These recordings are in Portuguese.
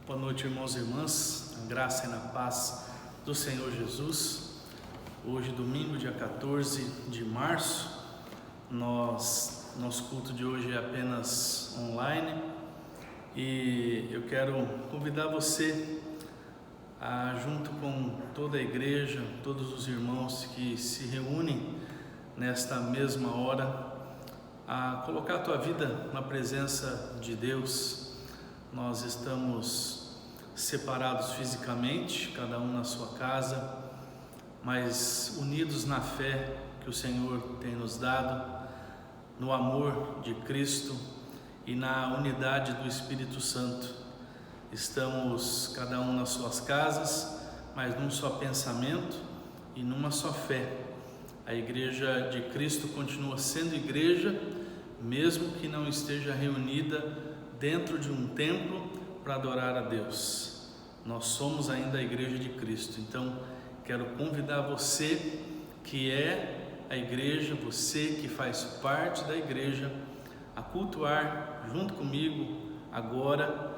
Boa noite, irmãos e irmãs, a graça e na paz do Senhor Jesus. Hoje, domingo, dia 14 de março, nosso culto de hoje é apenas online e eu quero convidar você junto com toda a igreja, todos os irmãos que se reúnem nesta mesma hora, a colocar a tua vida na presença de Deus. Nós estamos separados fisicamente, cada um na sua casa, mas unidos na fé que o Senhor tem nos dado, no amor de Cristo e na unidade do Espírito Santo. Estamos cada um nas suas casas, mas num só pensamento e numa só fé. A Igreja de Cristo continua sendo igreja, mesmo que não esteja reunida dentro de um templo para adorar a Deus. Nós somos ainda a Igreja de Cristo. Então, quero convidar você que é a igreja, você que faz parte da igreja, a cultuar junto comigo agora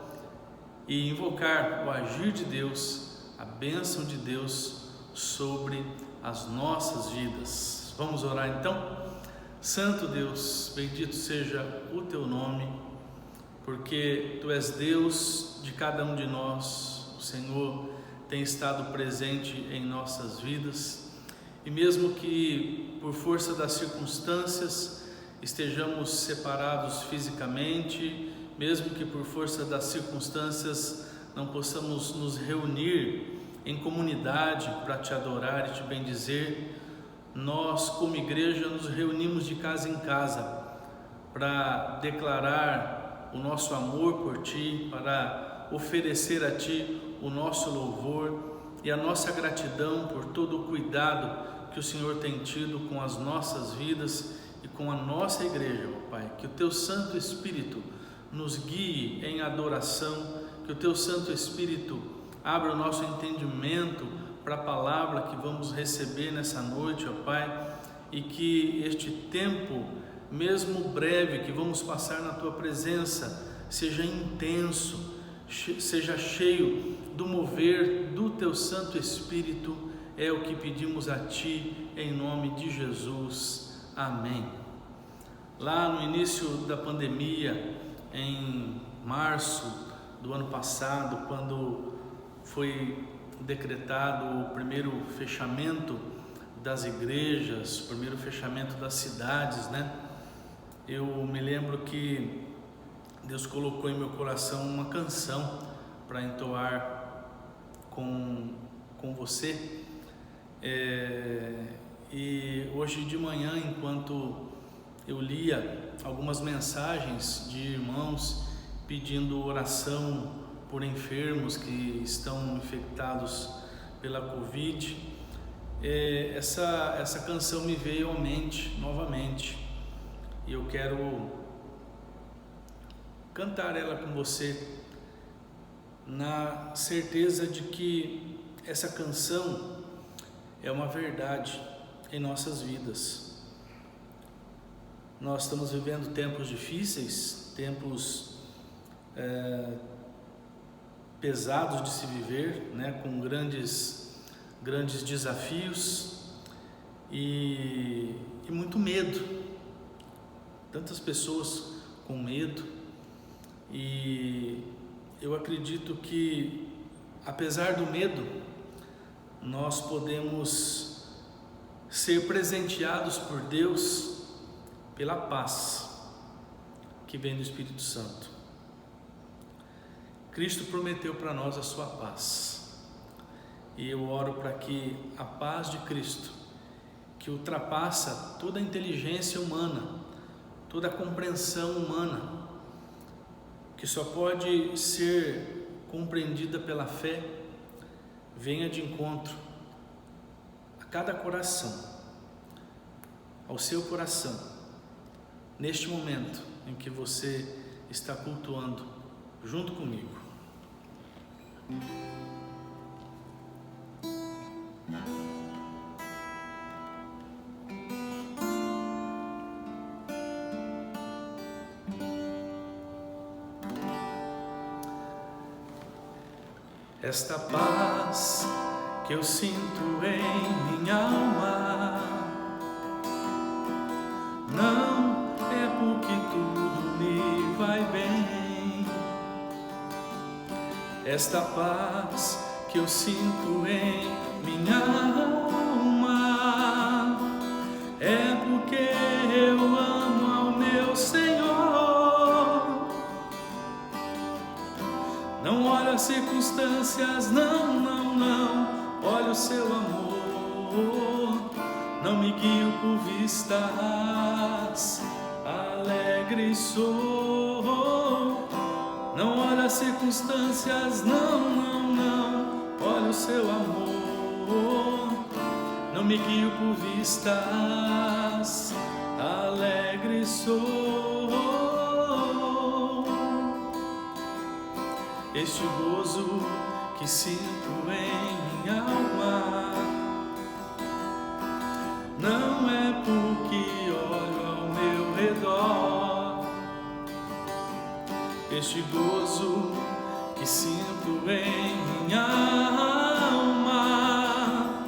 e invocar o agir de Deus, a bênção de Deus sobre as nossas vidas. Vamos orar então? Santo Deus, bendito seja o teu nome, porque tu és Deus de cada um de nós. O Senhor tem estado presente em nossas vidas e mesmo que por força das circunstâncias estejamos separados fisicamente, mesmo que por força das circunstâncias não possamos nos reunir em comunidade para te adorar e te bendizer, nós como igreja nos reunimos de casa em casa para declarar o nosso amor por ti, para oferecer a ti o nosso louvor e a nossa gratidão por todo o cuidado que o Senhor tem tido com as nossas vidas e com a nossa igreja, ó Pai. Que o teu Santo Espírito nos guie em adoração, que o teu Santo Espírito abra o nosso entendimento para a palavra que vamos receber nessa noite, ó Pai, e que este tempo, mesmo breve, que vamos passar na tua presença, seja intenso, seja cheio do mover do teu Santo Espírito. É o que pedimos a ti em nome de Jesus. Amém. Lá no início da pandemia, em março do ano passado, quando foi decretado o primeiro fechamento das igrejas, o primeiro fechamento das cidades, eu me lembro que Deus colocou em meu coração uma canção para entoar com você. E hoje de manhã, enquanto eu lia algumas mensagens de irmãos pedindo oração por enfermos que estão infectados pela Covid, essa canção me veio à mente novamente e eu quero cantar ela com você, na certeza de que essa canção é uma verdade em nossas vidas. Nós estamos vivendo tempos difíceis, tempos pesados de se viver, com grandes desafios e muito medo. Tantas pessoas com medo, e eu acredito que, apesar do medo, nós podemos ser presenteados por Deus pela paz que vem do Espírito Santo. Cristo prometeu para nós a sua paz, e eu oro para que a paz de Cristo, que ultrapassa toda a inteligência humana, toda a compreensão humana, que só pode ser compreendida pela fé, venha de encontro a cada coração, ao seu coração, neste momento em que você está cultuando junto comigo. esta paz que eu sinto em minha alma não é porque tudo me vai bem. Esta paz que eu sinto em minha alma é porque eu amo ao meu Senhor. Não olho as circunstâncias, não olho o seu amor. Não me guio por vistas, alegre sou. Não olho as circunstâncias, não olho o seu amor. Não me guio por vistas, alegre sou. Este gozo que sinto em minha alma não é porque olho ao meu redor. Este gozo que sinto em minha alma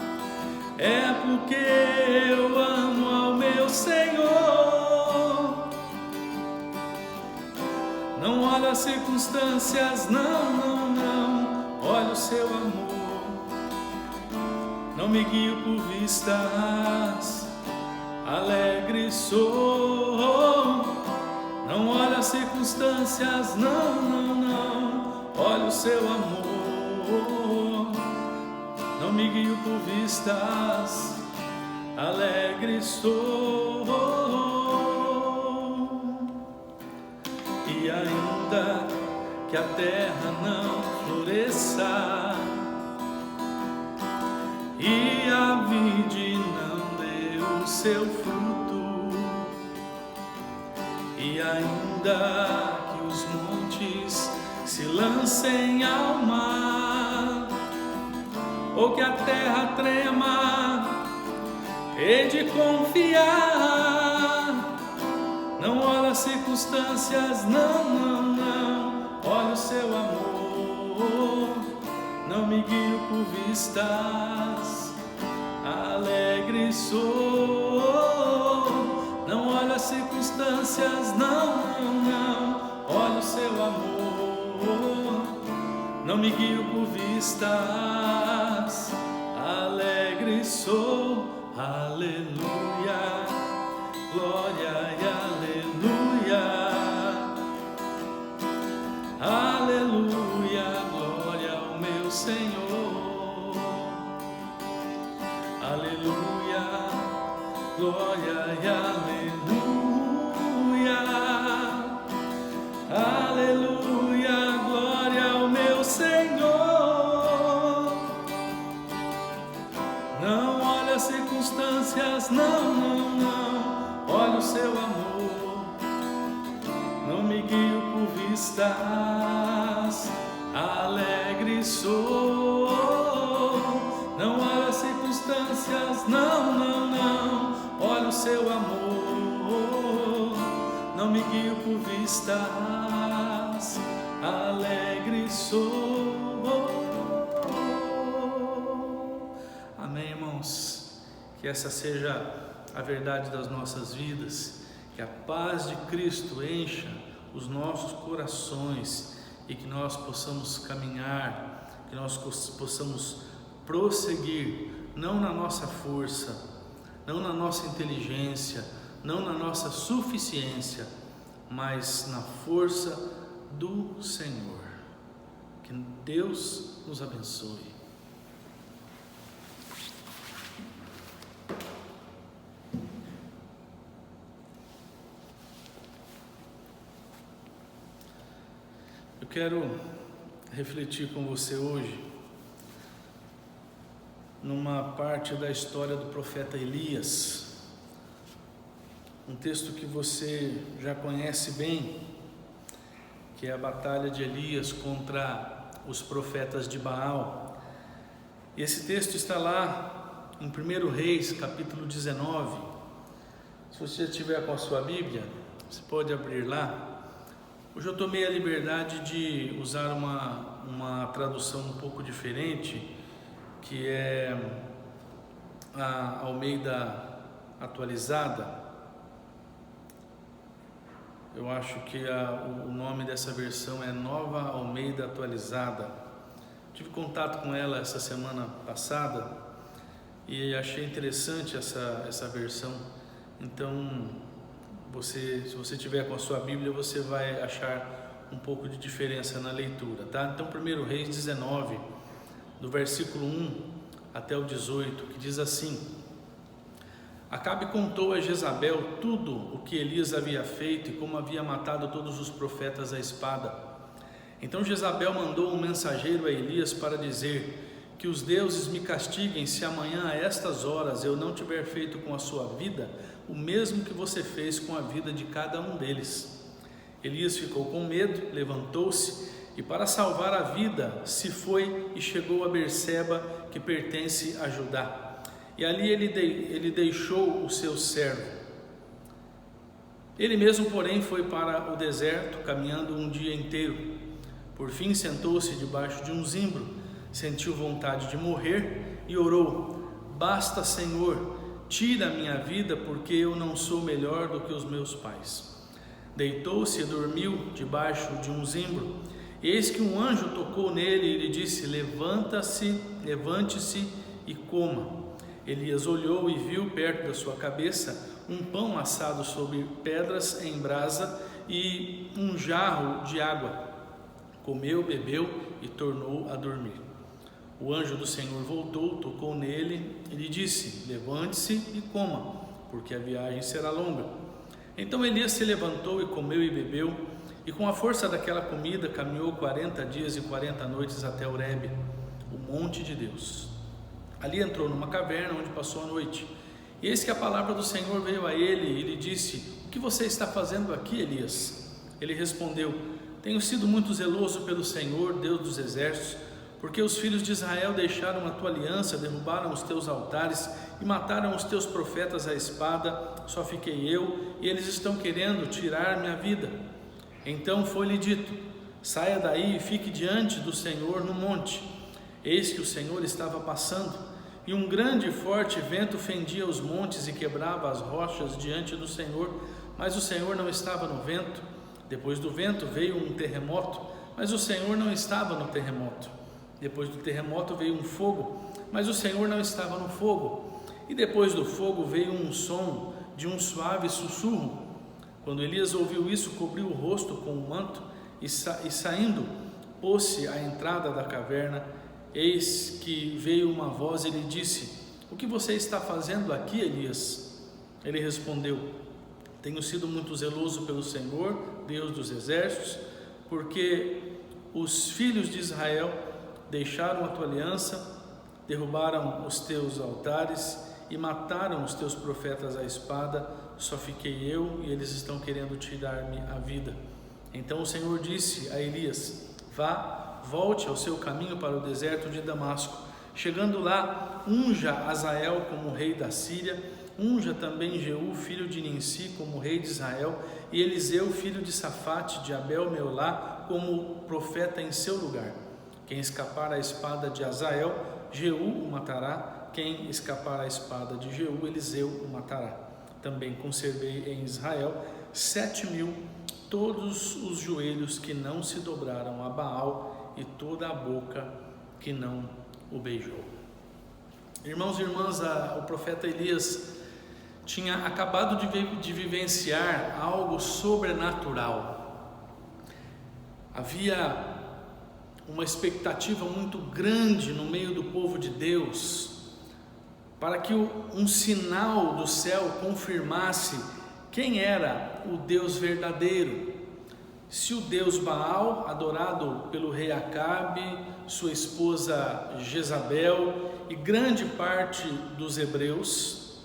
é porque eu amo ao meu Senhor. Não olho as circunstâncias, não olho o seu amor. Não me guio por vistas, alegre sou. Não olho as circunstâncias, não olho o seu amor. Não me guio por vistas, alegre sou. E ainda que a terra não floresça e a vide não dê o seu fruto, e ainda que os montes se lancem ao mar, ou que a terra trema, hei de confiar. Não olho as circunstâncias, não olho o seu amor. Não me guio por vistas, alegre sou. Não olho as circunstâncias, não olho o seu amor. Não me guio por vistas, alegre sou. Aleluia, glória e aleluia. Aleluia, glória ao meu Senhor. Aleluia, glória e aleluia. Aleluia, glória ao meu Senhor. Não olho as circunstâncias, não olho o seu amor. Não me guio por vistas, alegre sou. Não olho as circunstâncias, não olho o seu amor. Não me guio por vistas, alegre sou. Amém, irmãos? Que essa seja a verdade das nossas vidas, que a paz de Cristo encha os nossos corações e que nós possamos caminhar, que nós possamos prosseguir, não na nossa força, não na nossa inteligência, não na nossa suficiência, mas na força do Senhor. Que Deus nos abençoe. Eu quero refletir com você hoje numa parte da história do profeta Elias, um texto que você já conhece bem, que é a batalha de Elias contra os profetas de Baal. E esse texto está lá em 1 Reis, capítulo 19. Se você já tiver com a sua Bíblia, você pode abrir lá. Hoje eu tomei a liberdade de usar uma uma tradução um pouco diferente, que é a Almeida atualizada. Eu acho que o nome dessa versão é Nova Almeida Atualizada. Tive contato com ela essa semana passada e achei interessante essa versão. Então, se você tiver com a sua Bíblia, você vai achar um pouco de diferença na leitura, tá? Então, 1 Reis 19, do versículo 1 até o 18, que diz assim: Acabe contou a Jezabel tudo o que Elias havia feito e como havia matado todos os profetas à espada. Então Jezabel mandou um mensageiro a Elias para dizer: que os deuses me castiguem se amanhã a estas horas eu não tiver feito com a sua vida o mesmo que você fez com a vida de cada um deles. Elias ficou com medo, levantou-se e, para salvar a vida, se foi e chegou a Berseba, que pertence a Judá. E ali ele deixou o seu servo. Ele mesmo, porém, foi para o deserto, caminhando um dia inteiro. Por fim, sentou-se debaixo de um zimbro, sentiu vontade de morrer e orou: Basta, Senhor, tira a minha vida, porque eu não sou melhor do que os meus pais. Deitou-se e dormiu debaixo de um zimbro. Eis que um anjo tocou nele e lhe disse: levante-se e coma. Elias olhou e viu perto da sua cabeça um pão assado sobre pedras em brasa e um jarro de água. Comeu, bebeu e tornou a dormir. O anjo do Senhor voltou, tocou nele e lhe disse: levante-se e coma, porque a viagem será longa. Então Elias se levantou e comeu e bebeu, e com a força daquela comida caminhou 40 dias e 40 noites até Horebe, o monte de Deus. Ali entrou numa caverna onde passou a noite. E eis que a palavra do Senhor veio a ele e lhe disse: o que você está fazendo aqui, Elias? Ele respondeu: tenho sido muito zeloso pelo Senhor, Deus dos exércitos, porque os filhos de Israel deixaram a tua aliança, derrubaram os teus altares e mataram os teus profetas à espada. Só fiquei eu, e eles estão querendo tirar minha vida. Então foi-lhe dito: saia daí e fique diante do Senhor no monte. Eis que o Senhor estava passando, e um grande e forte vento fendia os montes e quebrava as rochas diante do Senhor, mas o Senhor não estava no vento. Depois do vento veio um terremoto, mas o Senhor não estava no terremoto. Depois do terremoto veio um fogo, mas o Senhor não estava no fogo. E depois do fogo veio um som de um suave sussurro. Quando Elias ouviu isso, cobriu o rosto com um manto e saindo, pôs-se à entrada da caverna. Eis que veio uma voz e lhe disse: o que você está fazendo aqui, Elias? Ele respondeu: tenho sido muito zeloso pelo Senhor, Deus dos exércitos, porque os filhos de Israel deixaram a tua aliança, derrubaram os teus altares e mataram os teus profetas à espada. Só fiquei eu, e eles estão querendo tirar-me a vida. Então o Senhor disse a Elias: volte ao seu caminho para o deserto de Damasco. Chegando lá, unja Azael como rei da Síria, unja também Jeú, filho de Ninsi, como rei de Israel, e Eliseu, filho de Safate, de Abel-Meolá, como profeta em seu lugar. Quem escapar à espada de Azael, Jeú o matará. Quem escapar à espada de Jeú, Eliseu o matará. Também conservei em Israel 7.000, todos os joelhos que não se dobraram a Baal e toda a boca que não o beijou. Irmãos e irmãs, o profeta Elias tinha acabado de vivenciar algo sobrenatural. Havia uma expectativa muito grande no meio do povo de Deus, para que um sinal do céu confirmasse quem era o Deus verdadeiro. Se o Deus Baal, adorado pelo rei Acabe, sua esposa Jezabel e grande parte dos hebreus,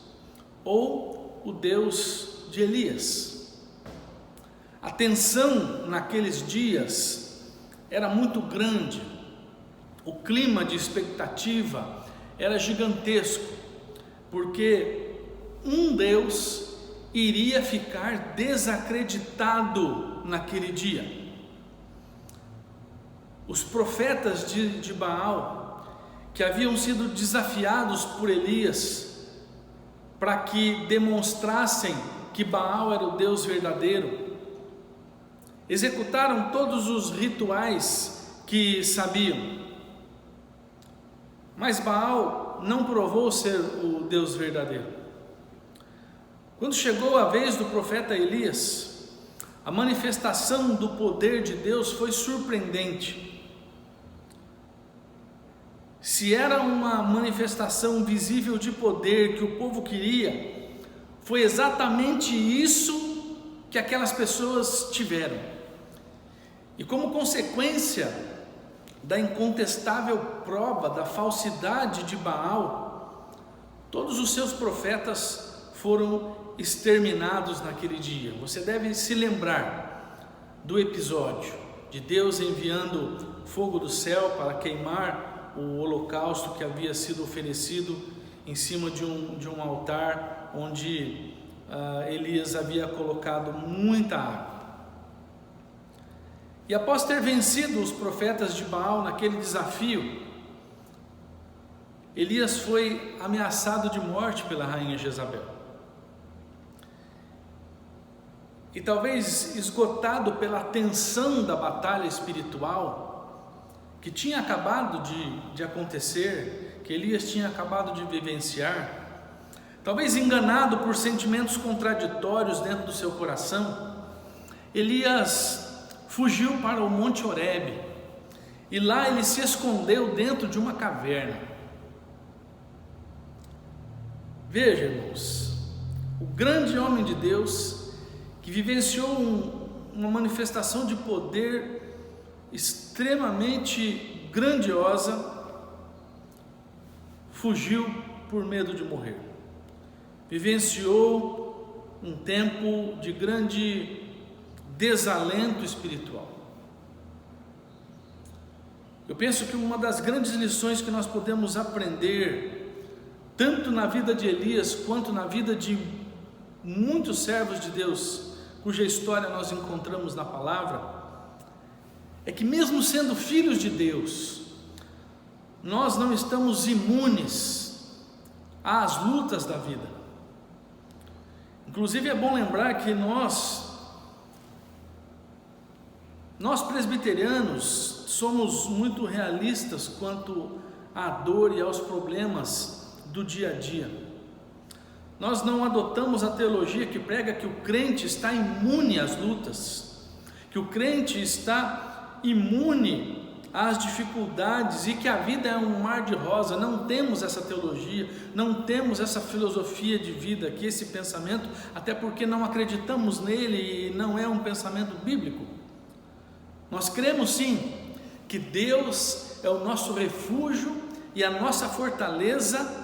ou o Deus de Elias. A tensão naqueles dias era muito grande, o clima de expectativa era gigantesco, porque um Deus iria ficar desacreditado naquele dia. os profetas de Baal, que haviam sido desafiados por Elias para que demonstrassem que Baal era o Deus verdadeiro, executaram todos os rituais que sabiam, mas Baal não provou ser o Deus verdadeiro. Quando chegou a vez do profeta Elias, a manifestação do poder de Deus foi surpreendente. Se era uma manifestação visível de poder que o povo queria, foi exatamente isso que aquelas pessoas tiveram. E como consequência da incontestável prova da falsidade de Baal, todos os seus profetas foram exterminados naquele dia. Você deve se lembrar do episódio de Deus enviando fogo do céu para queimar o holocausto que havia sido oferecido em cima de um altar onde Elias havia colocado muita água. E após ter vencido os profetas de Baal naquele desafio, Elias foi ameaçado de morte pela rainha Jezabel. E talvez esgotado pela tensão da batalha espiritual que tinha acabado de acontecer, que Elias tinha acabado de vivenciar, talvez enganado por sentimentos contraditórios dentro do seu coração, Elias fugiu para o Monte Horebe, e lá ele se escondeu dentro de uma caverna. Veja, irmãos, o grande homem de Deus, que vivenciou uma manifestação de poder extremamente grandiosa, fugiu por medo de morrer. Vivenciou um tempo de grande desalento espiritual. Eu penso que uma das grandes lições que nós podemos aprender, tanto na vida de Elias quanto na vida de muitos servos de Deus, cuja história nós encontramos na palavra, é que mesmo sendo filhos de Deus, nós não estamos imunes às lutas da vida. Inclusive é bom lembrar que nós presbiterianos somos muito realistas quanto à dor e aos problemas do dia a dia. Nós não adotamos a teologia que prega que o crente está imune às lutas, que o crente está imune às dificuldades e que a vida é um mar de rosa. Não temos essa teologia, não temos essa filosofia de vida aqui, esse pensamento, até porque não acreditamos nele e não é um pensamento bíblico. Nós cremos sim que Deus é o nosso refúgio e a nossa fortaleza,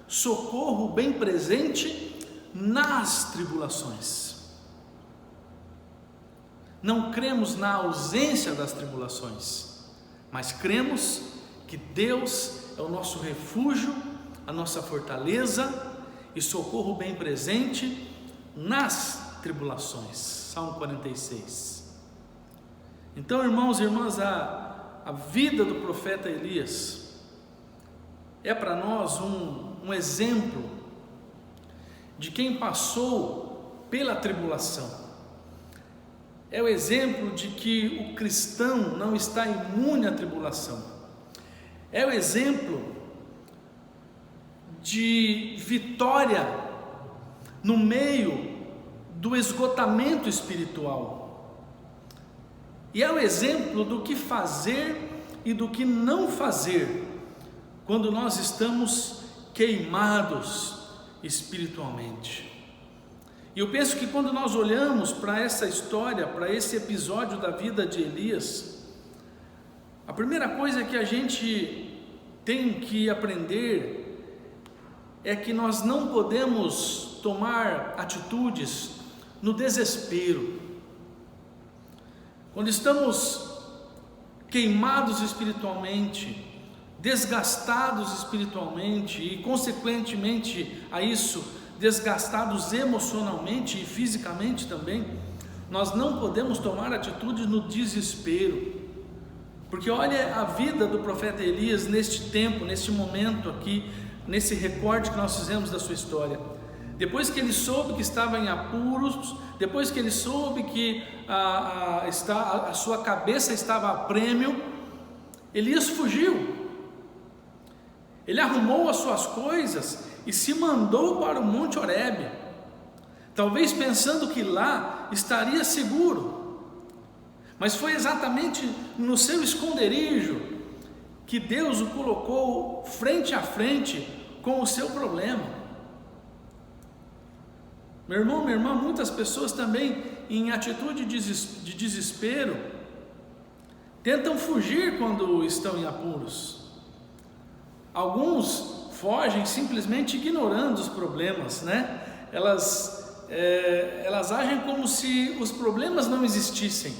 socorro bem presente nas tribulações. Não cremos na ausência das tribulações, mas cremos que Deus é o nosso refúgio, a nossa fortaleza e socorro bem presente nas tribulações. Salmo 46. Então, irmãos e irmãs, a vida do profeta Elias é para nós um exemplo de quem passou pela tribulação. É o exemplo de que o cristão não está imune à tribulação. É o exemplo de vitória no meio do esgotamento espiritual. E é o exemplo do que fazer e do que não fazer quando nós estamos queimados espiritualmente. E eu penso que quando nós olhamos para essa história, para esse episódio da vida de Elias, a primeira coisa que a gente tem que aprender é que nós não podemos tomar atitudes no desespero. Quando estamos queimados espiritualmente, desgastados espiritualmente e consequentemente a isso, desgastados emocionalmente e fisicamente também, nós não podemos tomar atitude no desespero. Porque olha a vida do profeta Elias neste tempo, neste momento aqui, nesse recorte que nós fizemos da sua história. Depois que ele soube que estava em apuros, depois que ele soube que a sua cabeça estava a prêmio, Elias fugiu. Ele arrumou as suas coisas e se mandou para o Monte Horebe, talvez pensando que lá estaria seguro. Mas foi exatamente no seu esconderijo que Deus o colocou frente a frente com o seu problema. Meu irmão, minha irmã, muitas pessoas também, em atitude de desespero, tentam fugir quando estão em apuros. Alguns fogem simplesmente ignorando os problemas, né? Elas agem como se os problemas não existissem.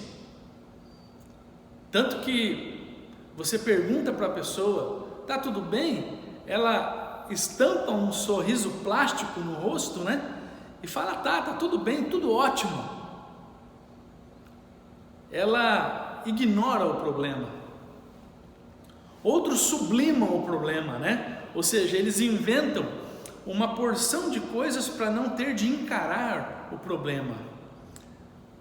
Tanto que você pergunta para a pessoa, tá tudo bem? Ela estampa um sorriso plástico no rosto, né? E fala, tá tudo bem, tudo ótimo. Ela ignora o problema. Outros sublimam o problema, né? Ou seja, eles inventam uma porção de coisas para não ter de encarar o problema.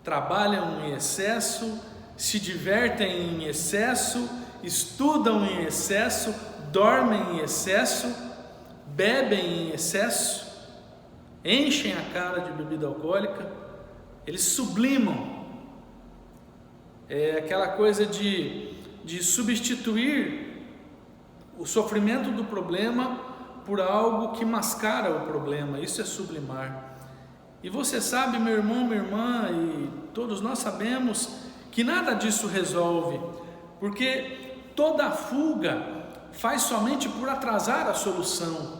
Trabalham em excesso, se divertem em excesso, estudam em excesso, dormem em excesso, bebem em excesso, enchem a cara de bebida alcoólica, eles sublimam. É aquela coisa de substituir o sofrimento do problema por algo que mascara o problema. Isso é sublimar. E você sabe, meu irmão, minha irmã, e todos nós sabemos que nada disso resolve, porque toda fuga faz somente por atrasar a solução,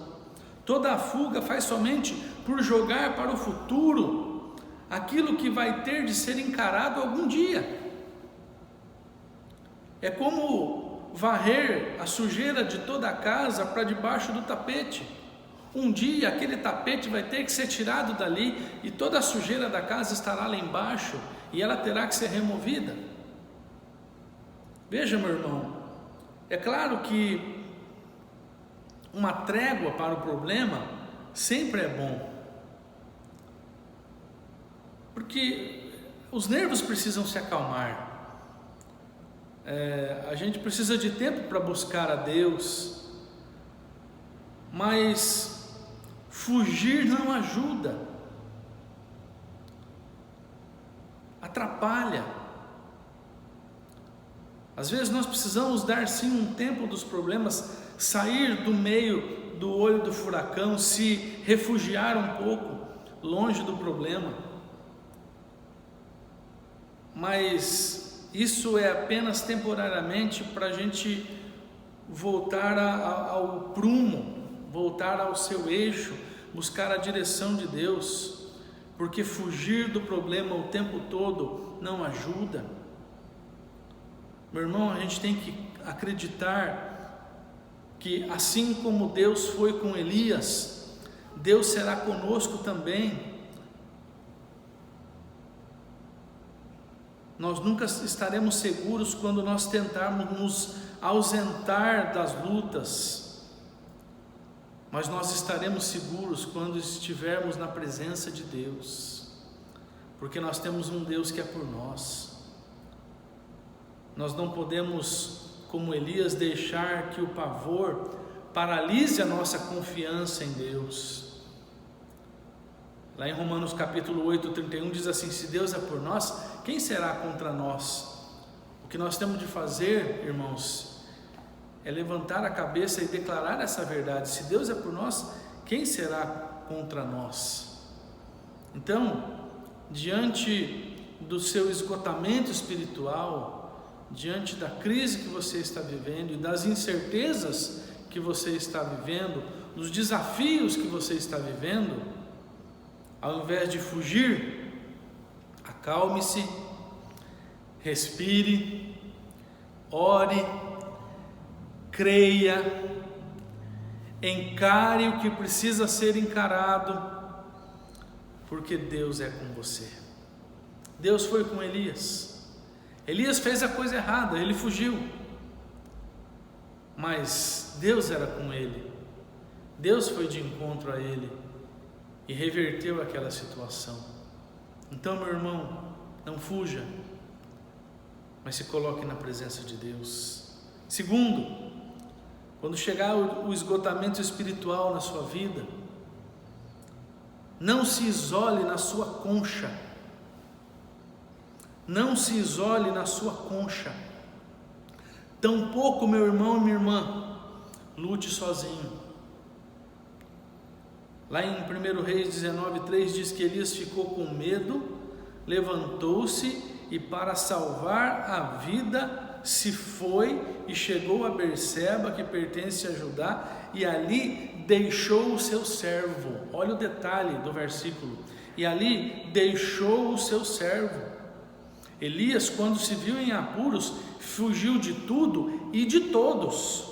toda fuga faz somente por jogar para o futuro aquilo que vai ter de ser encarado algum dia. É como varrer a sujeira de toda a casa para debaixo do tapete. Um dia aquele tapete vai ter que ser tirado dali e toda a sujeira da casa estará lá embaixo e ela terá que ser removida. Veja, meu irmão, é claro que uma trégua para o problema sempre é bom, porque os nervos precisam se acalmar. A gente precisa de tempo para buscar a Deus, mas fugir não ajuda, atrapalha. Às vezes nós precisamos dar sim um tempo dos problemas, sair do meio do olho do furacão, se refugiar um pouco longe do problema, mas isso é apenas temporariamente para a gente voltar ao prumo, voltar ao seu eixo, buscar a direção de Deus, porque fugir do problema o tempo todo não ajuda. Meu irmão, a gente tem que acreditar que assim como Deus foi com Elias, Deus será conosco também. Nós nunca estaremos seguros quando nós tentarmos nos ausentar das lutas, mas nós estaremos seguros quando estivermos na presença de Deus, porque nós temos um Deus que é por nós. Nós não podemos, como Elias, deixar que o pavor paralise a nossa confiança em Deus. Lá em Romanos capítulo 8, 31 diz assim: se Deus é por nós, quem será contra nós? O que nós temos de fazer, irmãos, é levantar a cabeça e declarar essa verdade: se Deus é por nós, quem será contra nós? Então, diante do seu esgotamento espiritual, diante da crise que você está vivendo e das incertezas que você está vivendo, dos desafios que você está vivendo, ao invés de fugir, acalme-se, respire, ore, creia, encare o que precisa ser encarado, porque Deus é com você. Deus foi com Elias. Elias fez a coisa errada, ele fugiu. Mas Deus era com ele. Deus foi de encontro a ele e reverteu aquela situação. Então, meu irmão, não fuja, mas se coloque na presença de Deus. Segundo, quando chegar o esgotamento espiritual na sua vida, não se isole na sua concha. Não se isole na sua concha. Tampouco, meu irmão e minha irmã, lute sozinho. Lá em 1 Reis 19:3 diz que Elias ficou com medo, levantou-se e para salvar a vida se foi e chegou a Berseba, que pertence a Judá, e ali deixou o seu servo. Olha o detalhe do versículo. E ali deixou o seu servo. Elias, quando se viu em apuros, fugiu de tudo e de todos.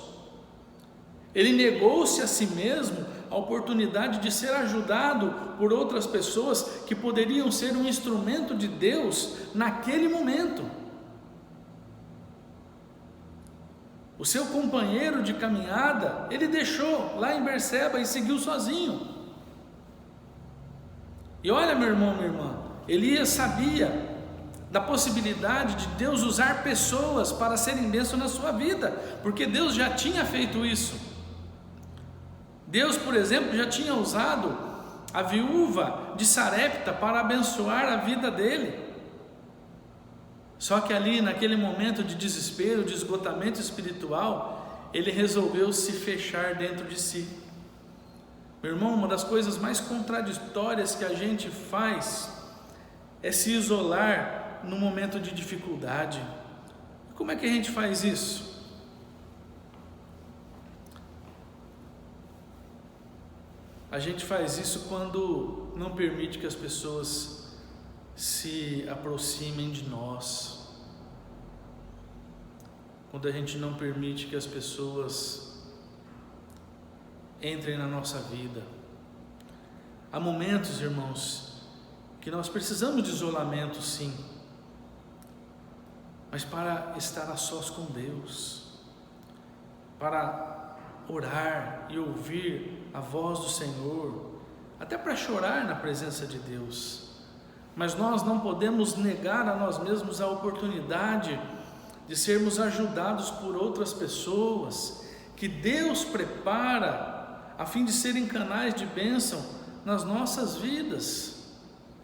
Ele negou-se a si mesmo a oportunidade de ser ajudado por outras pessoas que poderiam ser um instrumento de Deus naquele momento. O seu companheiro de caminhada, ele deixou lá em Berseba e seguiu sozinho. E olha, meu irmão, minha irmã, Elias sabia da possibilidade de Deus usar pessoas para serem bênção na sua vida, porque Deus já tinha feito isso. Deus, por exemplo, já tinha usado a viúva de Sarepta para abençoar a vida dele. Só que ali, naquele momento de desespero, de esgotamento espiritual, ele resolveu se fechar dentro de si. Meu irmão, uma das coisas mais contraditórias que a gente faz é se isolar no momento de dificuldade. Como é que a gente faz isso? A gente faz isso quando não permite que as pessoas se aproximem de nós. Quando a gente não permite que as pessoas entrem na nossa vida. Há momentos, irmãos, que nós precisamos de isolamento, sim, mas para estar a sós com Deus, para orar e ouvir a voz do Senhor, até para chorar na presença de Deus. Mas nós não podemos negar a nós mesmos a oportunidade de sermos ajudados por outras pessoas que Deus prepara a fim de serem canais de bênção nas nossas vidas.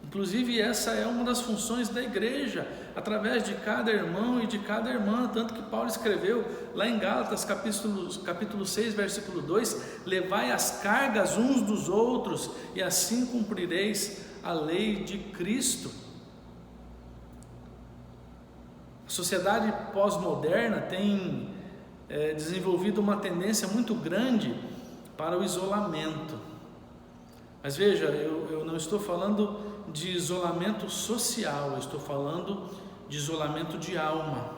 Inclusive, essa é uma das funções da igreja, através de cada irmão e de cada irmã, tanto que Paulo escreveu lá em Gálatas capítulo 6, versículo 2, levai as cargas uns dos outros, e assim cumprireis a lei de Cristo. A sociedade pós-moderna tem desenvolvido uma tendência muito grande para o isolamento. Mas veja, eu não estou falando de isolamento social, eu estou falando de isolamento de alma.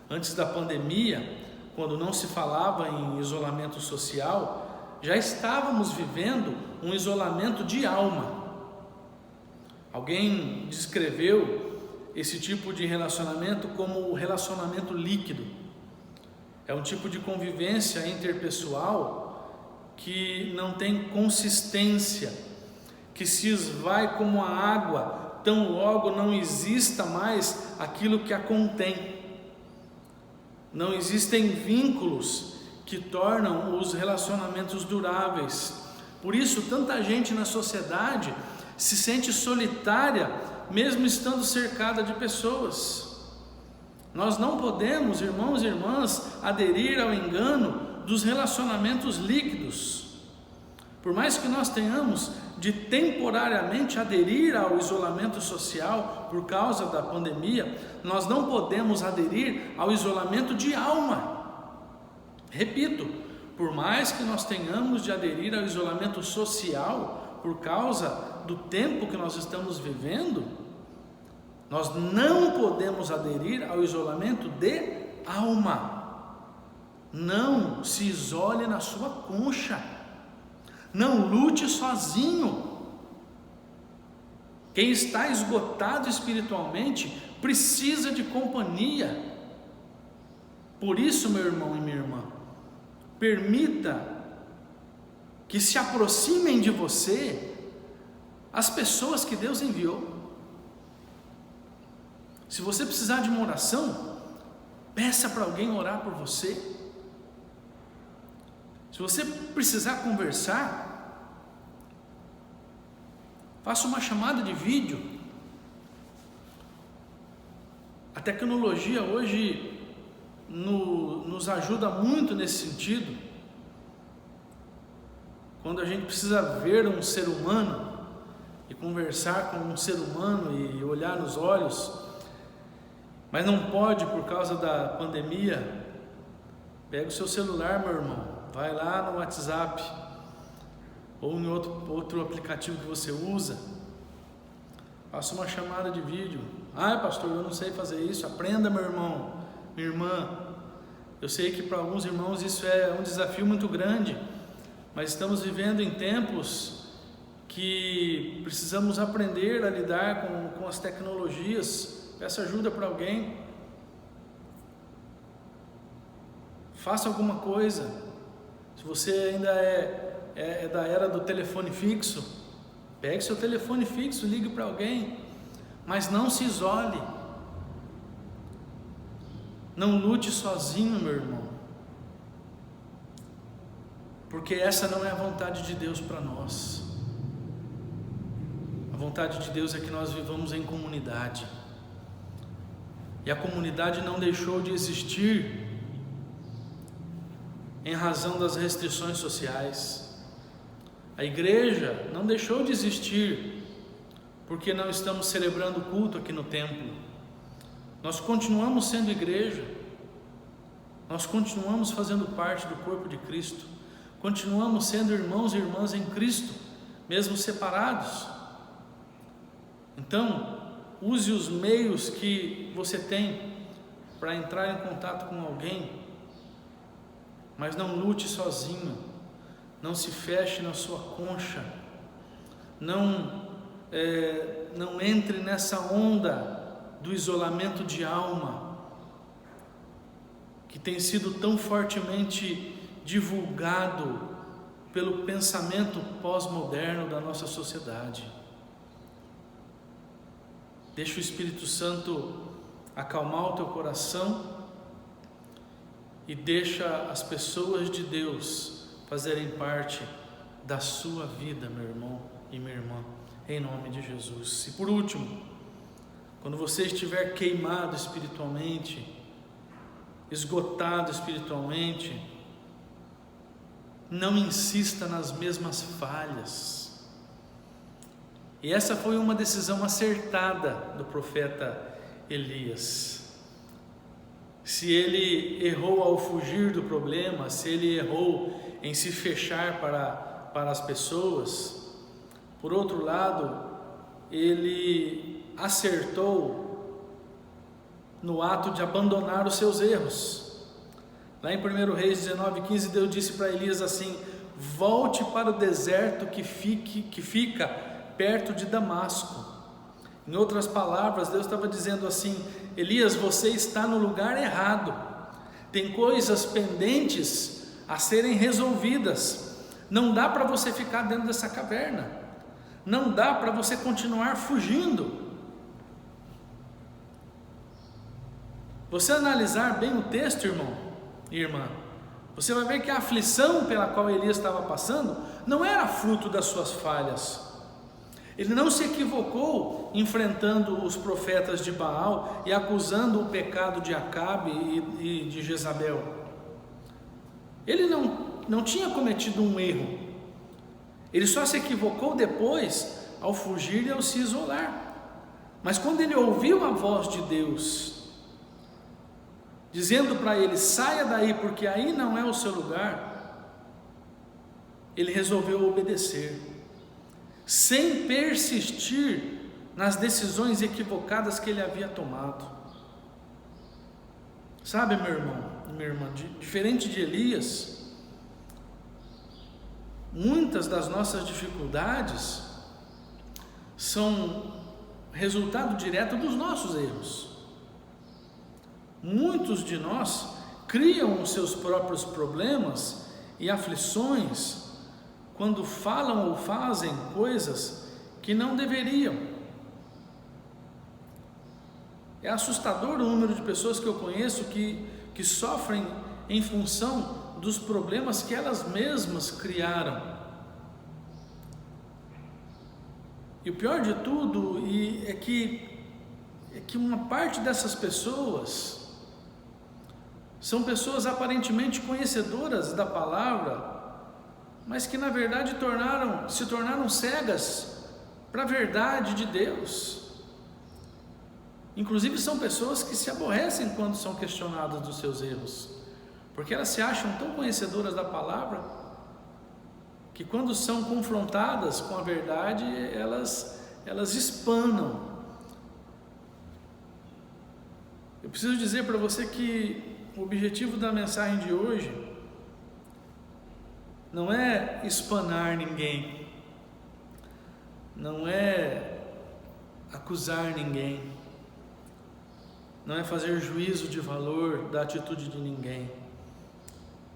Antes da pandemia, quando não se falava em isolamento social, já estávamos vivendo um isolamento de alma. Alguém descreveu esse tipo de relacionamento como o relacionamento líquido. É um tipo de convivência interpessoal que não tem consistência, que se esvai como a água, tão logo não exista mais aquilo que a contém. Não existem vínculos que tornam os relacionamentos duráveis. Por isso, tanta gente na sociedade se sente solitária, mesmo estando cercada de pessoas. Nós não podemos, irmãos e irmãs, aderir ao engano dos relacionamentos líquidos. Por mais que nós tenhamos de temporariamente aderir ao isolamento social por causa da pandemia, nós não podemos aderir ao isolamento de alma. Repito, por mais que nós tenhamos de aderir ao isolamento social por causa do tempo que nós estamos vivendo, nós não podemos aderir ao isolamento de alma. Não se isole na sua concha. Não lute sozinho. Quem está esgotado espiritualmente precisa de companhia. Por isso, meu irmão e minha irmã, permita que se aproximem de você as pessoas que Deus enviou. Se você precisar de uma oração, peça para alguém orar por você. Se você precisar conversar, faça uma chamada de vídeo. A tecnologia hoje nos ajuda muito nesse sentido. Quando a gente precisa ver um ser humano e conversar com um ser humano e olhar nos olhos, mas não pode por causa da pandemia, pega o seu celular, meu irmão, vai lá no WhatsApp ou em outro aplicativo que você usa, faça uma chamada de vídeo. Pastor, eu não sei fazer isso. Aprenda, meu irmão, minha irmã. Eu sei que para alguns irmãos isso é um desafio muito grande, mas estamos vivendo em tempos que precisamos aprender a lidar com as tecnologias. Peça ajuda para alguém, faça alguma coisa. Se você ainda é da era do telefone fixo, pegue seu telefone fixo, ligue para alguém, mas não se isole. Não lute sozinho, meu irmão, porque essa não é a vontade de Deus para nós. A vontade de Deus é que nós vivamos em comunidade, e a comunidade não deixou de existir em razão das restrições sociais. A igreja não deixou de existir porque não estamos celebrando o culto aqui no templo. Nós continuamos sendo igreja, nós continuamos fazendo parte do corpo de Cristo, continuamos sendo irmãos e irmãs em Cristo, mesmo separados. Então, use os meios que você tem para entrar em contato com alguém, mas não lute sozinho, não se feche na sua concha, não entre nessa onda do isolamento de alma, que tem sido tão fortemente divulgado pelo pensamento pós-moderno da nossa sociedade. Deixa o Espírito Santo acalmar o teu coração e deixa as pessoas de Deus fazerem parte da sua vida, meu irmão e minha irmã, em nome de Jesus. E por último, quando você estiver queimado espiritualmente, esgotado espiritualmente, não insista nas mesmas falhas. E essa foi uma decisão acertada do profeta Elias. Se ele errou ao fugir do problema, se ele errou em se fechar para as pessoas, por outro lado, ele acertou no ato de abandonar os seus erros. Lá em 1 Reis 19:15, Deus disse para Elias assim: volte para o deserto que fica perto de Damasco. Em outras palavras, Deus estava dizendo assim: Elias, você está no lugar errado, tem coisas pendentes a serem resolvidas, não dá para você ficar dentro dessa caverna, não dá para você continuar fugindo. Você analisar bem o texto, irmão e irmã, você vai ver que a aflição pela qual Elias estava passando não era fruto das suas falhas. Ele não se equivocou enfrentando os profetas de Baal e acusando o pecado de Acabe e de Jezabel. Ele não tinha cometido um erro. Ele só se equivocou depois ao fugir e ao se isolar. Mas quando ele ouviu a voz de Deus dizendo para ele: saia daí porque aí não é o seu lugar, ele resolveu obedecer, sem persistir nas decisões equivocadas que ele havia tomado. Sabe, meu irmão, minha irmã, diferente de Elias, muitas das nossas dificuldades são resultado direto dos nossos erros. Muitos de nós criam os seus próprios problemas e aflições quando falam ou fazem coisas que não deveriam. É assustador o número de pessoas que eu conheço que sofrem em função dos problemas que elas mesmas criaram. E o pior de tudo é que uma parte dessas pessoas são pessoas aparentemente conhecedoras da palavra, mas que na verdade se tornaram cegas para a verdade de Deus. Inclusive são pessoas que se aborrecem quando são questionadas dos seus erros, porque elas se acham tão conhecedoras da palavra, que quando são confrontadas com a verdade, elas espanam. Eu preciso dizer para você que o objetivo da mensagem de hoje não é espanar ninguém, não é acusar ninguém, não é fazer juízo de valor da atitude de ninguém.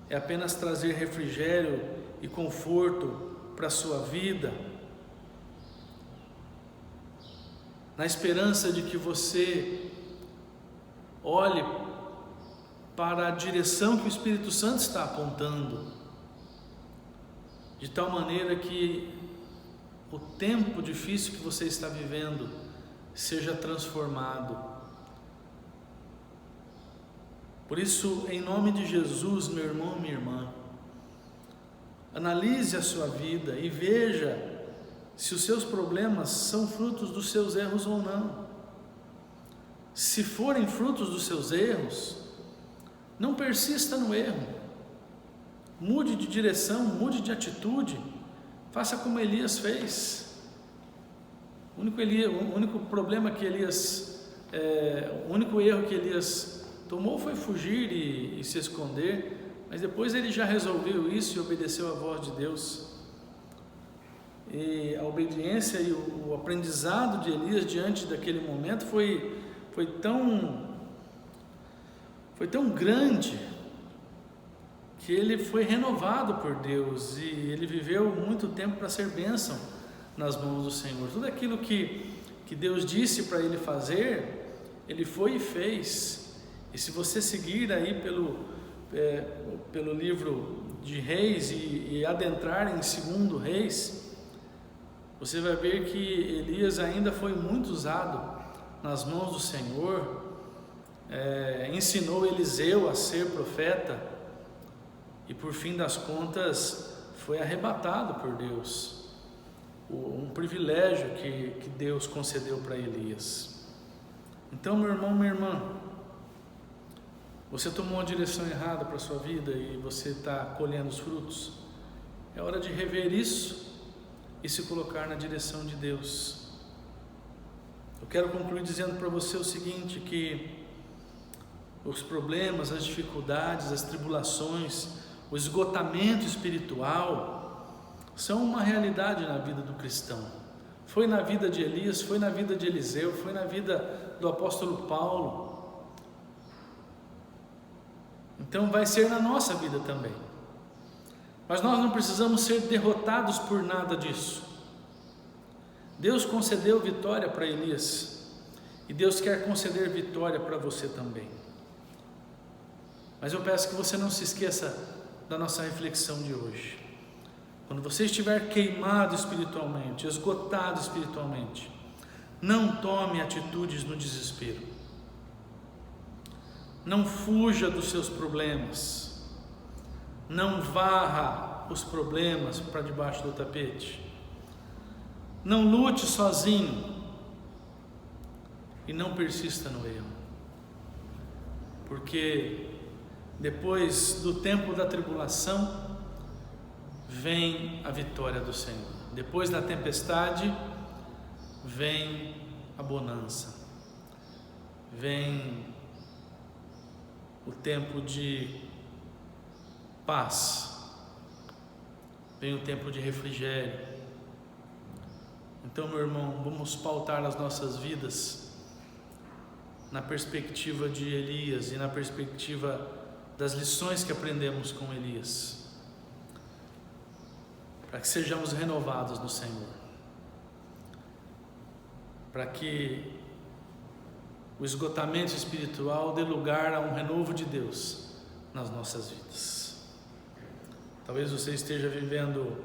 É apenas trazer refrigério e conforto para a sua vida, na esperança de que você olhe para a direção que o Espírito Santo está apontando, de tal maneira que o tempo difícil que você está vivendo seja transformado. Por isso, em nome de Jesus, meu irmão, minha irmã, analise a sua vida e veja se os seus problemas são frutos dos seus erros ou não. Se forem frutos dos seus erros, não persista no erro. Mude de direção, mude de atitude. Faça como Elias fez. O único erro que Elias tomou foi fugir e se esconder, mas depois ele já resolveu isso e obedeceu à voz de Deus. E a obediência e o aprendizado de Elias diante daquele momento foi tão grande que ele foi renovado por Deus e ele viveu muito tempo para ser bênção nas mãos do Senhor. Tudo aquilo que Deus disse para ele fazer, ele foi e fez. E se você seguir aí pelo livro de Reis e adentrar em 2 Reis, você vai ver que Elias ainda foi muito usado nas mãos do Senhor, ensinou Eliseu a ser profeta e por fim das contas foi arrebatado por Deus, um privilégio que Deus concedeu para Elias. Então, meu irmão, minha irmã, você tomou uma direção errada para a sua vida e você está colhendo os frutos. É hora de rever isso e se colocar na direção de Deus. Eu quero concluir dizendo para você o seguinte, que os problemas, as dificuldades, as tribulações, o esgotamento espiritual são uma realidade na vida do cristão. Foi na vida de Elias, foi na vida de Eliseu, foi na vida do apóstolo Paulo. Então vai ser na nossa vida também. Mas nós não precisamos ser derrotados por nada disso. Deus concedeu vitória para Elias e Deus quer conceder vitória para você também. Mas eu peço que você não se esqueça da nossa reflexão de hoje. Quando você estiver queimado espiritualmente, esgotado espiritualmente, não tome atitudes no desespero. Não fuja dos seus problemas. Não varra os problemas para debaixo do tapete. Não lute sozinho. E não persista no erro. Porque depois do tempo da tribulação, vem a vitória do Senhor. Depois da tempestade, vem a bonança. Vem o tempo de paz, vem o tempo de refrigério. Então, meu irmão, vamos pautar as nossas vidas na perspectiva de Elias e na perspectiva das lições que aprendemos com Elias, para que sejamos renovados no Senhor, para que o esgotamento espiritual dê lugar a um renovo de Deus nas nossas vidas. Talvez você esteja vivendo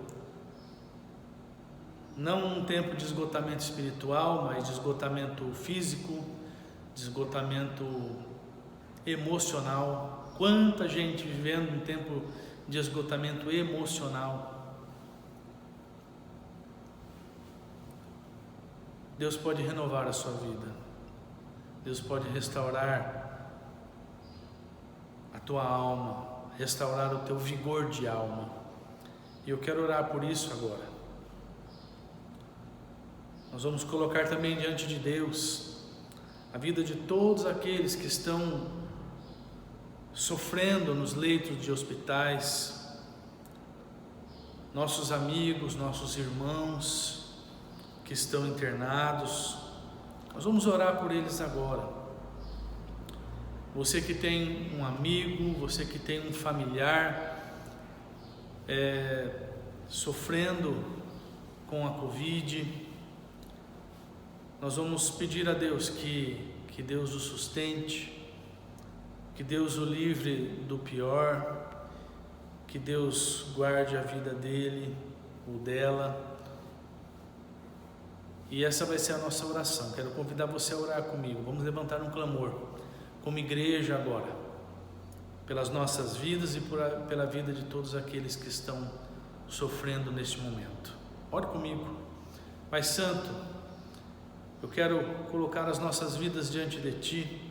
não um tempo de esgotamento espiritual, mas de esgotamento físico, de esgotamento emocional. Quanta gente vivendo um tempo de esgotamento emocional. Deus pode renovar a sua vida. Deus pode restaurar a tua alma, restaurar o teu vigor de alma. E eu quero orar por isso agora. Nós vamos colocar também diante de Deus a vida de todos aqueles que estão sofrendo nos leitos de hospitais, nossos amigos, nossos irmãos que estão internados. Nós vamos orar por eles agora. Você que tem um amigo, você que tem um familiar sofrendo com a Covid, nós vamos pedir a Deus que Deus o sustente, que Deus o livre do pior, que Deus guarde a vida dele ou dela. E essa vai ser a nossa oração. Quero convidar você a orar comigo. Vamos levantar um clamor como igreja agora, pelas nossas vidas e pela vida de todos aqueles que estão sofrendo neste momento. Ore comigo. Pai Santo, eu quero colocar as nossas vidas diante de Ti,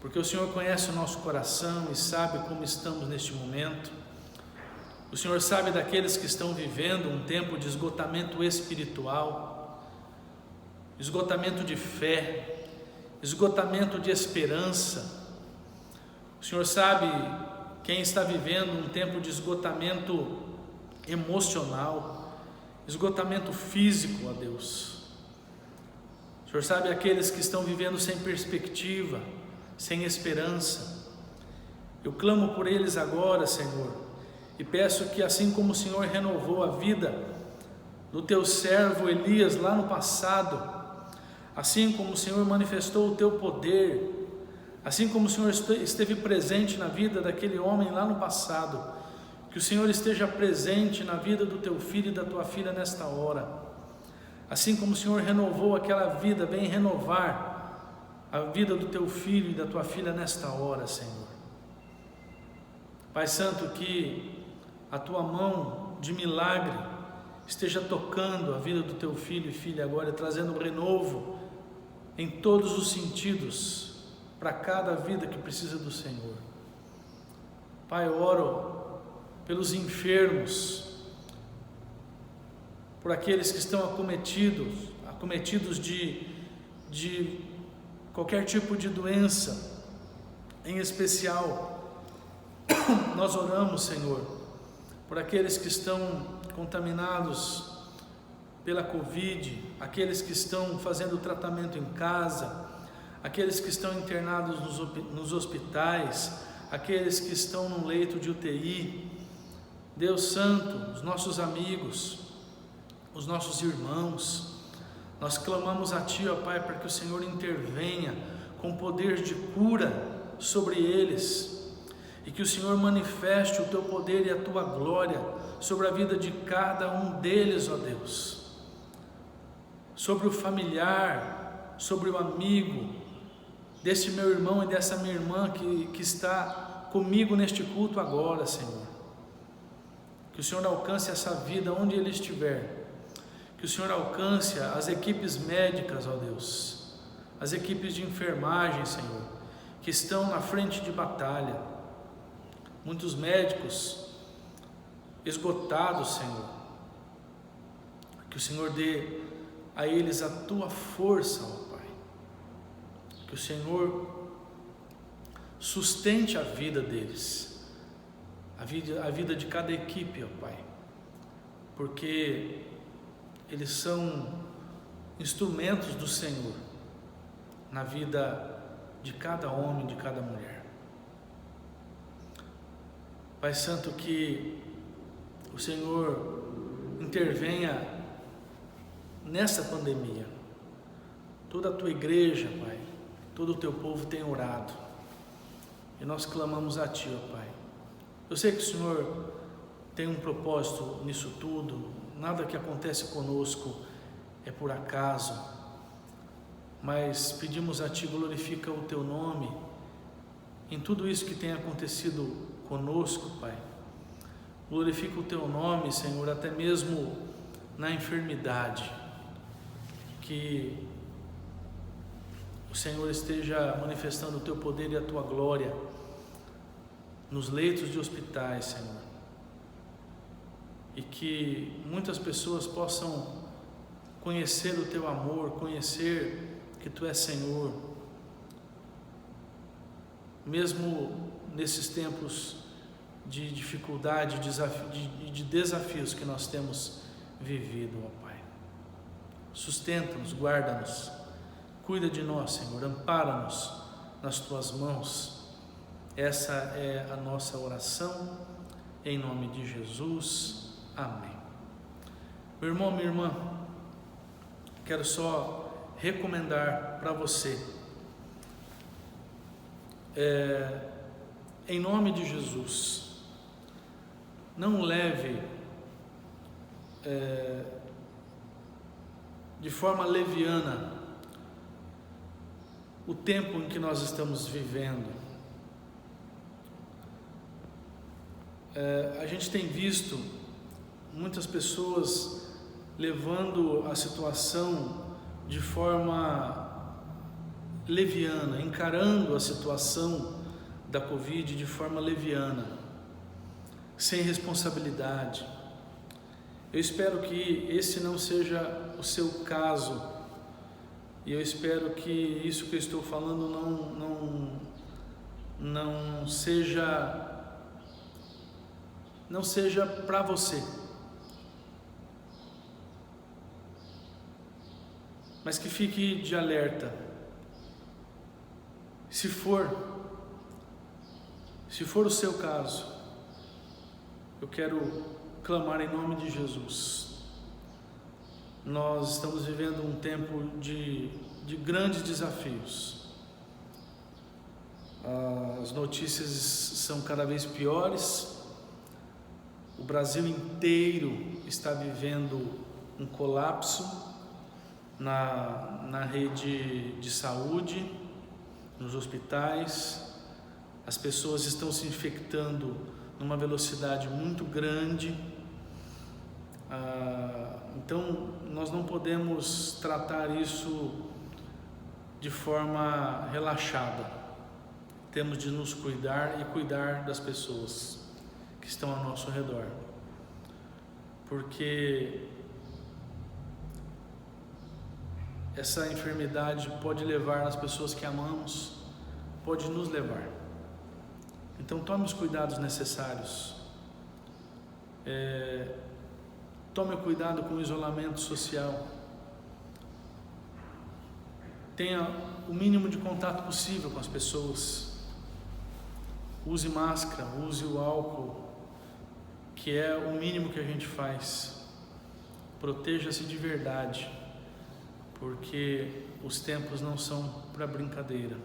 porque o Senhor conhece o nosso coração e sabe como estamos neste momento. O Senhor sabe daqueles que estão vivendo um tempo de esgotamento espiritual, esgotamento de fé, esgotamento de esperança. O Senhor sabe quem está vivendo um tempo de esgotamento emocional, esgotamento físico, ó Deus. O Senhor sabe aqueles que estão vivendo sem perspectiva, sem esperança. Eu clamo por eles agora, Senhor, e peço que assim como o Senhor renovou a vida do teu servo Elias lá no passado, assim como o Senhor manifestou o teu poder, assim como o Senhor esteve presente na vida daquele homem lá no passado, que o Senhor esteja presente na vida do teu filho e da tua filha nesta hora. Assim como o Senhor renovou aquela vida, vem renovar a vida do teu filho e da tua filha nesta hora, Senhor. Pai Santo, que a tua mão de milagre esteja tocando a vida do teu filho e filha agora, trazendo renovo em todos os sentidos para cada vida que precisa do Senhor. Pai, eu oro pelos enfermos, por aqueles que estão acometidos de qualquer tipo de doença, em especial, nós oramos, Senhor, por aqueles que estão contaminados pela Covid, aqueles que estão fazendo tratamento em casa, aqueles que estão internados nos hospitais, aqueles que estão no leito de UTI. Deus Santo, os nossos amigos, os nossos irmãos, nós clamamos a Ti, ó Pai, para que o Senhor intervenha com poder de cura sobre eles, e que o Senhor manifeste o Teu poder e a Tua glória sobre a vida de cada um deles, ó Deus, sobre o familiar, sobre o amigo, desse meu irmão e dessa minha irmã que está comigo neste culto agora, Senhor. Que o Senhor alcance essa vida onde ele estiver. Que o Senhor alcance as equipes médicas, ó Deus, as equipes de enfermagem, Senhor, que estão na frente de batalha. Muitos médicos esgotados, Senhor. Que o Senhor dê a eles a Tua força, ó Pai. Que o Senhor sustente a vida deles, a vida de cada equipe, ó Pai, porque eles são instrumentos do Senhor, na vida de cada homem, de cada mulher. Pai Santo, que o Senhor intervenha nessa pandemia. Toda a tua igreja, Pai, todo o teu povo tem orado e nós clamamos a Ti, ó Pai. Eu sei que o Senhor tem um propósito nisso tudo, nada que acontece conosco é por acaso, mas pedimos a Ti, glorifica o Teu nome em tudo isso que tem acontecido conosco, Pai. Glorifica o Teu nome, Senhor, até mesmo na enfermidade, que o Senhor esteja manifestando o Teu poder e a Tua glória nos leitos de hospitais, Senhor, e que muitas pessoas possam conhecer o Teu amor, conhecer que Tu és Senhor, mesmo nesses tempos de dificuldade, de desafios que nós temos vivido, ó Pai. Sustenta-nos, guarda-nos, cuida de nós, Senhor, ampara-nos nas Tuas mãos. Essa é a nossa oração, em nome de Jesus, amém. Meu irmão, minha irmã, quero só recomendar para você, em nome de Jesus, não leve de forma leviana o tempo em que nós estamos vivendo. A gente tem visto muitas pessoas levando a situação de forma leviana, encarando a situação da Covid de forma leviana, sem responsabilidade. Eu espero que esse não seja o seu caso, e eu espero que isso que eu estou falando não seja para você, mas que fique de alerta. Se for o seu caso, eu quero clamar em nome de Jesus. Nós estamos vivendo um tempo de grandes desafios. As notícias são cada vez piores. O Brasil inteiro está vivendo um colapso na rede de saúde, nos hospitais. As pessoas estão se infectando numa velocidade muito grande. Então nós não podemos tratar isso de forma relaxada. Temos de nos cuidar e cuidar das pessoas que estão ao nosso redor, porque essa enfermidade pode levar as pessoas que amamos, pode nos levar. Então tome os cuidados necessários. Tome cuidado com o isolamento social. Tenha o mínimo de contato possível com as pessoas. Use máscara, use o álcool, que é o mínimo que a gente faz. Proteja-se de verdade, porque os tempos não são para brincadeira.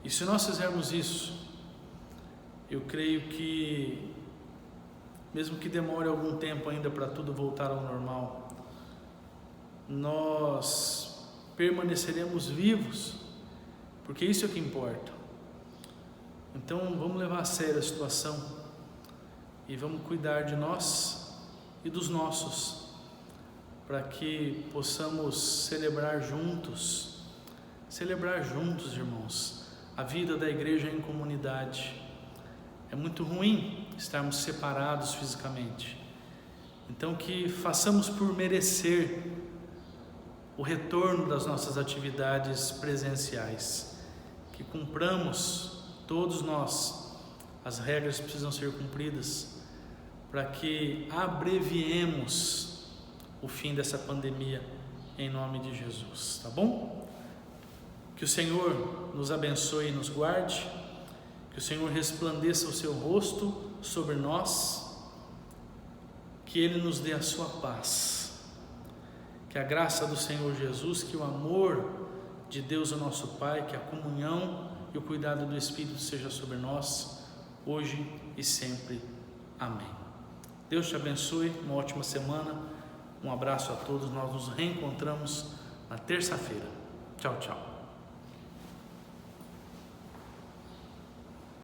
E se nós fizermos isso, eu creio que, mesmo que demore algum tempo ainda para tudo voltar ao normal, nós permaneceremos vivos, porque isso é o que importa. Então vamos levar a sério a situação e vamos cuidar de nós e dos nossos, para que possamos celebrar juntos, irmãos, a vida da igreja em comunidade. É muito ruim estarmos separados fisicamente. Então que façamos por merecer o retorno das nossas atividades presenciais, que cumpramos todos nós, as regras precisam ser cumpridas para que abreviemos o fim dessa pandemia em nome de Jesus, tá bom? Que o Senhor nos abençoe e nos guarde, que o Senhor resplandeça o seu rosto sobre nós, que Ele nos dê a sua paz, que a graça do Senhor Jesus, que o amor de Deus, o nosso Pai, que a comunhão e o cuidado do Espírito seja sobre nós, hoje e sempre. Amém. Deus te abençoe, uma ótima semana, um abraço a todos, nós nos reencontramos na terça-feira. Tchau, tchau.